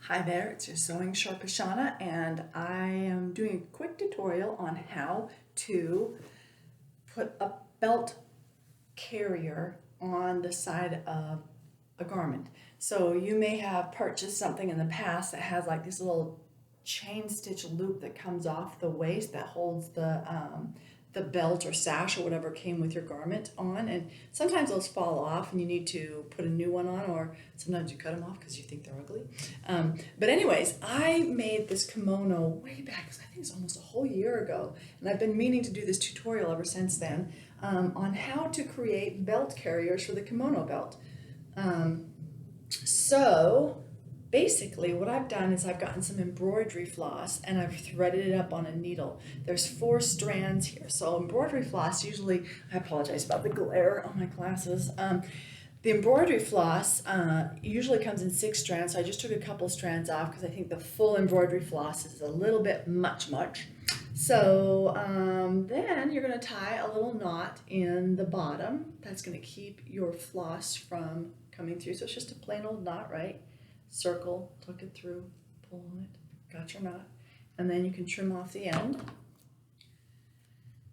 Hi there, it's your Sewing Sharpie Shauna, and I am doing a quick tutorial on how to put a belt carrier on the side of a garment. So you may have purchased something in the past that has like this little chain stitch loop that comes off the waist that holds the belt or sash or whatever came with your garment on, and sometimes those fall off and you need to put a new one on, or sometimes you cut them off because you think they're ugly. But anyways, I made this kimono way back, I think it's almost a whole year ago, and I've been meaning to do this tutorial ever since then on how to create belt carriers for the kimono belt. So basically what I've done is I've gotten some embroidery floss and I've threaded it up on a needle. There's 4 strands here. So embroidery floss usually, I apologize about the glare on my glasses. The embroidery floss usually comes in 6 strands. So I just took a couple strands off because I think the full embroidery floss is a little bit much. So then you're going to tie a little knot in the bottom. That's going to keep your floss from coming through. So it's just a plain old knot, right? Circle, tuck it through, pull on it, got your knot, and then you can trim off the end.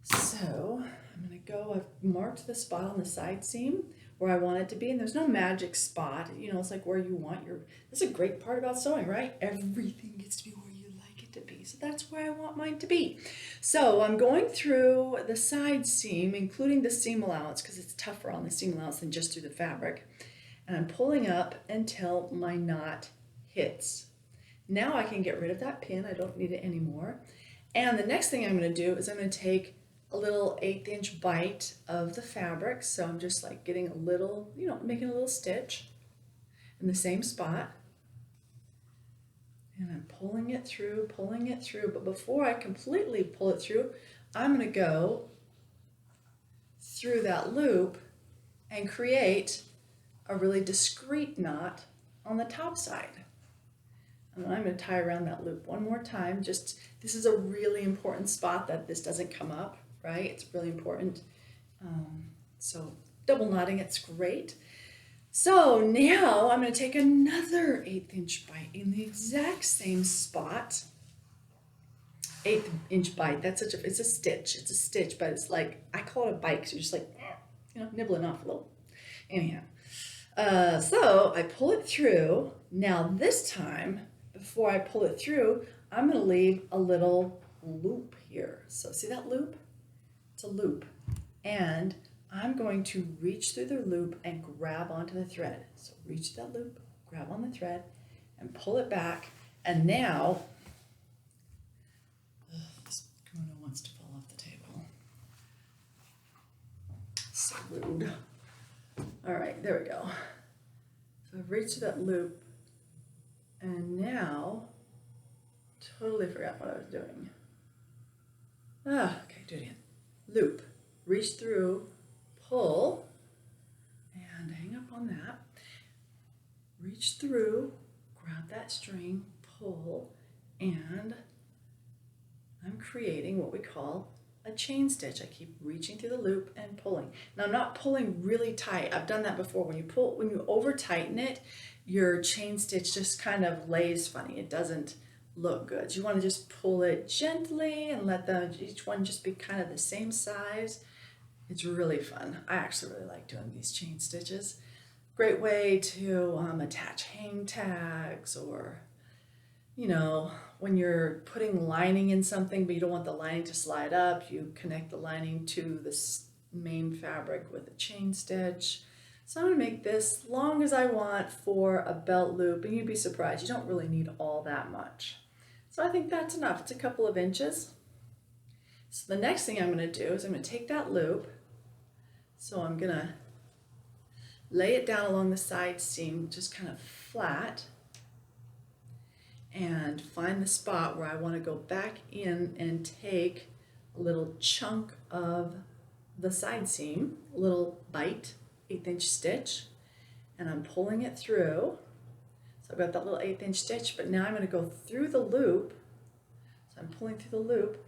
So I'm going to go, I've marked the spot on the side seam where I want it to be, and there's no magic spot, you know, it's like where you want your, that's a great part about sewing, right? Everything gets to be where you like it to be, so that's where I want mine to be. So I'm going through the side seam, including the seam allowance, because it's tougher on the seam allowance than just through the fabric. And I'm pulling up until my knot hits. Now I can get rid of that pin. I don't need it anymore. And the next thing I'm going to do is I'm going to take a little 1/8 inch bite of the fabric. So I'm just like getting a little, you know, making a little stitch in the same spot. And I'm pulling it through. But before I completely pull it through, I'm going to go through that loop and create a really discreet knot on the top side. And then I'm going to tie around that loop one more time. Just, this is a really important spot that this doesn't come up, right? It's really important. So double knotting, it's great. So now I'm going to take another 1/8 inch bite in the exact same spot. 1/8 inch bite, that's such a, it's a stitch, but it's like, I call it a bite because you're just like, you know, nibbling off a little. Anyhow. So I pull it through. Now this time, before I pull it through, I'm going to leave a little loop here. So see that loop? It's a loop. And I'm going to reach through the loop and grab onto the thread. So reach that loop, grab on the thread, and pull it back. And now, this kimono wants to fall off the table. So rude. All right, there we go. So I've reached that loop, and now, totally forgot what I was doing. Okay, do it again. Loop, reach through, pull, and hang up on that. Reach through, grab that string, pull, and I'm creating what we call a chain stitch. I keep reaching through the loop and pulling. Now I'm not pulling really tight. I've done that before. When you over tighten it, your chain stitch just kind of lays funny. It doesn't look good. So you want to just pull it gently and let each one just be kind of the same size. It's really fun. I actually really like doing these chain stitches. Great way to attach hang tags, or you know, when you're putting lining in something but you don't want the lining to slide up, you connect the lining to the main fabric with a chain stitch. So I'm going to make this long as I want for a belt loop, and you'd be surprised, you don't really need all that much. So I think that's enough. It's a couple of inches. So the next thing I'm going to do is I'm going to take that loop, so I'm going to lay it down along the side seam, just kind of flat, and find the spot where I want to go back in and take a little chunk of the side seam, a little bite, 1/8 inch stitch, and I'm pulling it through. So I've got that little 1/8 inch stitch, but now I'm going to go through the loop. So I'm pulling through the loop,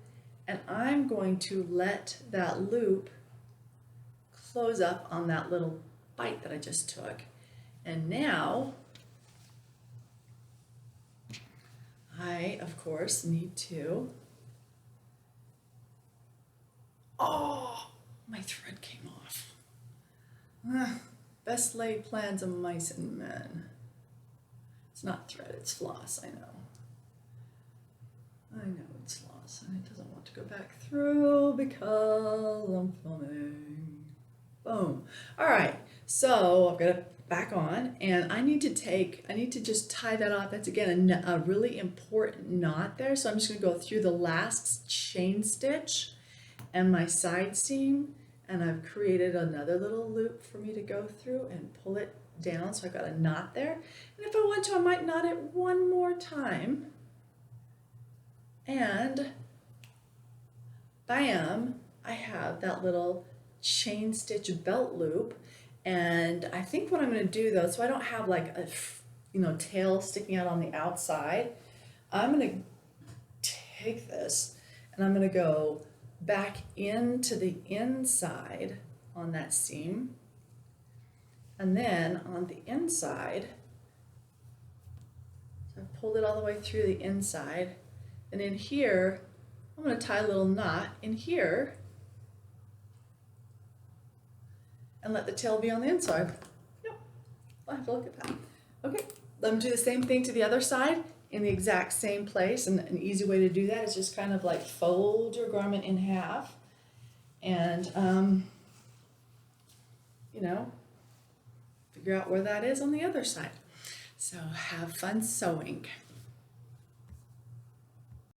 and I'm going to let that loop close up on that little bite that I just took. And now course, need to. Oh, my thread came off. Best laid plans of mice and men. It's not thread, it's floss, I know. I know it's floss, and it doesn't want to go back through because I'm filming. Boom. All right, so I've got it back on, and I need to just tie that off. That's again a really important knot there. So I'm just gonna go through the last chain stitch and my side seam, and I've created another little loop for me to go through and pull it down. So I've got a knot there. And if I want to, I might knot it one more time. And bam, I have that little chain stitch belt loop. And I think what I'm going to do though, so I don't have like a tail sticking out on the outside, I'm going to take this and I'm going to go back into the inside on that seam, and then on the inside, so I've pulled it all the way through the inside, and in here I'm going to tie a little knot in here and let the tail be on the inside. Yep, I'll have to look at that. Okay, let me do the same thing to the other side in the exact same place, and an easy way to do that is just kind of like fold your garment in half and figure out where that is on the other side. So have fun sewing.